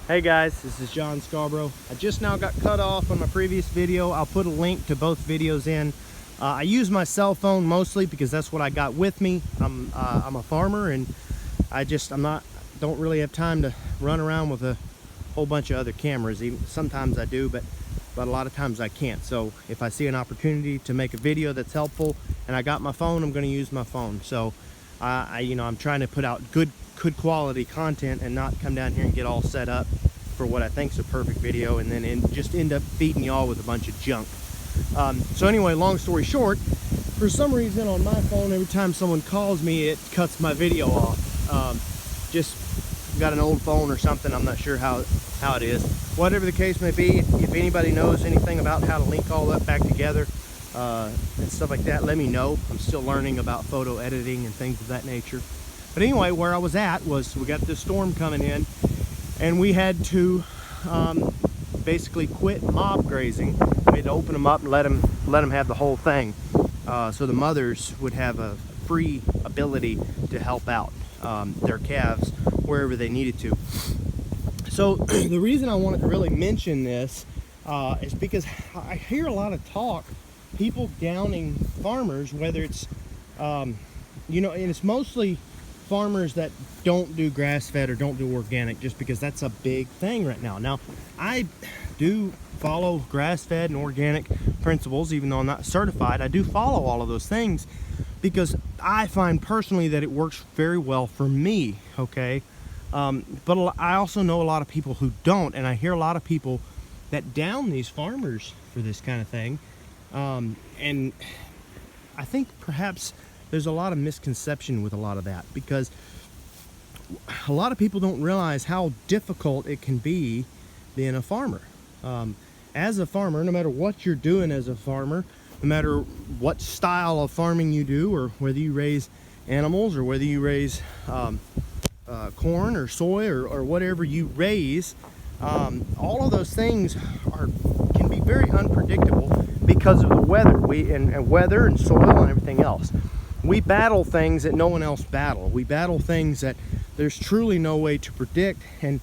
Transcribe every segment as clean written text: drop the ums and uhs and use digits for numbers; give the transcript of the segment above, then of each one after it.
Hey guys, this is John Scarborough. I just now got cut off on my previous video. I'll put a link to both videos in. I use my cell phone mostly because that's what I got with me. I'm a farmer and don't really have time to run around with a whole bunch of other cameras. Even sometimes I do, but a lot of times I can't. So if I see an opportunity to make a video that's helpful and I got my phone, I'm going to use my phone. So I'm trying to put out good quality content and not come down here and get all set up for what I think is a perfect video and then just end up feeding y'all with a bunch of junk. So anyway, long story short, for some reason on my phone, every time someone calls me, it cuts my video off. Just got an old phone or something. I'm not sure how it is. Whatever the case may be, if anybody knows anything about how to link all that back together and stuff like that, let me know. I'm still learning about photo editing and things of that nature. But anyway, where I was at was we got this storm coming in and we had to basically quit mob grazing. We had to open them up and let them have the whole thing, so the mothers would have a free ability to help out their calves wherever they needed to. So the reason I wanted to really mention this is because I hear a lot of talk, people downing farmers, whether it's and it's mostly farmers that don't do grass-fed or don't do organic, just because that's a big thing right now. Now, I do follow grass-fed and organic principles, even though I'm not certified. I do follow all of those things because I find personally that it works very well for me, okay? But I also know a lot of people who don't, and I hear a lot of people that down these farmers for this kind of thing. And I think perhaps there's a lot of misconception with a lot of that, because a lot of people don't realize how difficult it can be being a farmer. As a farmer, no matter what you're doing as a farmer, no matter what style of farming you do, or whether you raise animals or whether you raise corn or soy or whatever you raise, all of those things can be very unpredictable because of the weather. And weather and soil and everything else. We battle things that no one else battle. We battle things that there's truly no way to predict. And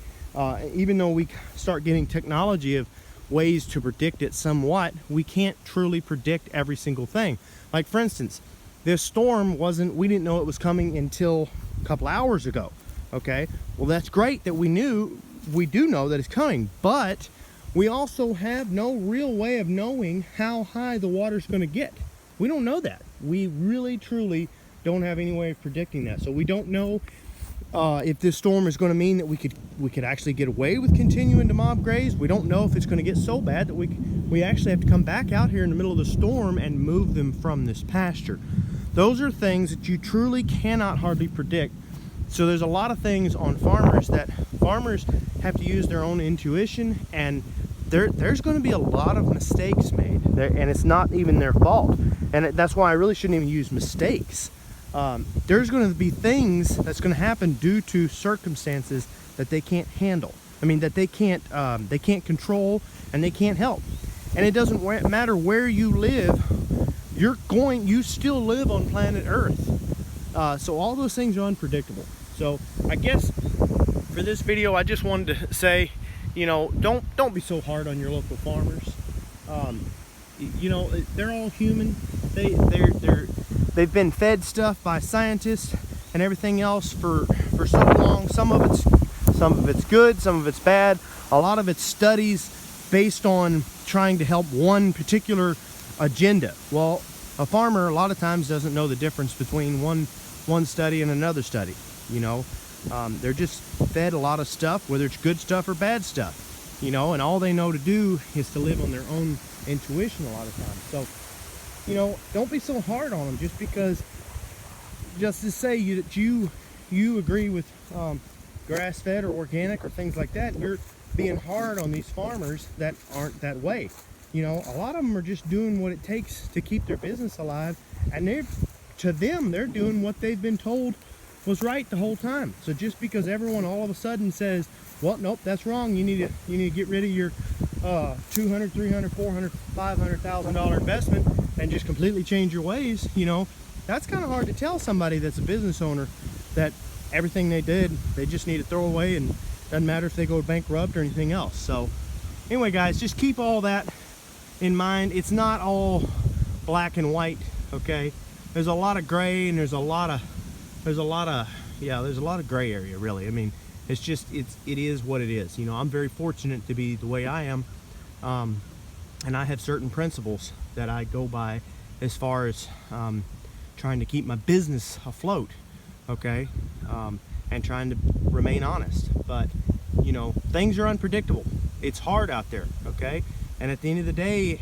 even though we start getting technology of ways to predict it somewhat, we can't truly predict every single thing. Like, for instance, this storm we didn't know it was coming until a couple hours ago. Okay, well, that's great that we do know that it's coming, but we also have no real way of knowing how high the water's going to get. We don't know that. We really, truly don't have any way of predicting that. So we don't know if this storm is going to mean that we could actually get away with continuing to mob graze. We don't know if it's going to get so bad that we actually have to come back out here in the middle of the storm and move them from this pasture. Those are things that you truly cannot hardly predict. So there's a lot of things on farmers that farmers have to use their own intuition, and there's going to be a lot of mistakes made, and it's not even their fault. And that's why I really shouldn't even use mistakes. There's going to be things that's going to happen due to circumstances that they can't handle. I mean, that they can't control and they can't help. And it doesn't matter where you live. You still live on planet Earth. So all those things are unpredictable. So I guess for this video, I just wanted to say, don't be so hard on your local farmers. They're all human. They've been fed stuff by scientists and everything else for so long. Some of it's good, some of it's bad. A lot of it's studies based on trying to help one particular agenda. Well, a farmer a lot of times doesn't know the difference between one study and another study. They're just fed a lot of stuff, whether it's good stuff or bad stuff, and all they know to do is to live on their own intuition a lot of times. So, don't be so hard on them just to say that you agree with grass-fed or organic or things like that. You're being hard on these farmers that aren't that way. A lot of them are just doing what it takes to keep their business alive, and they're doing what they've been told was right the whole time. So just because everyone all of a sudden says, well, nope, that's wrong, you need to get rid of your $200, $300, $400, $500,000 investment and just completely change your ways, that's kind of hard to tell somebody that's a business owner that everything they did, they just need to throw away and Doesn't matter if they go bankrupt or anything else. So anyway, guys, just keep all that in mind. It's not all black and white, okay? There's a lot of gray, and there's a lot of gray area, really. I mean, it is what it is. You know, I'm very fortunate to be the way I am, and I have certain principles that I go by as far as trying to keep my business afloat, okay, and trying to remain honest. But you know, things are unpredictable. It's hard out there, okay? And at the end of the day,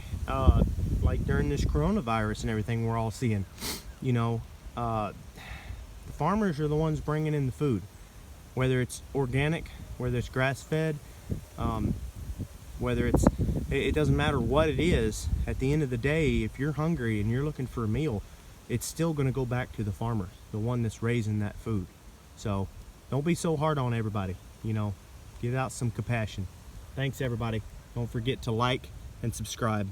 like during this coronavirus and everything we're all seeing, you know, the farmers are the ones bringing in the food, whether it's organic, whether it's grass-fed, whether it doesn't matter what it is. At the end of the day, if you're hungry and you're looking for a meal, it's still going to go back to the farmer, the one that's raising that food. So don't be so hard on everybody, you know, give out some compassion. Thanks, everybody. Don't forget to like and subscribe.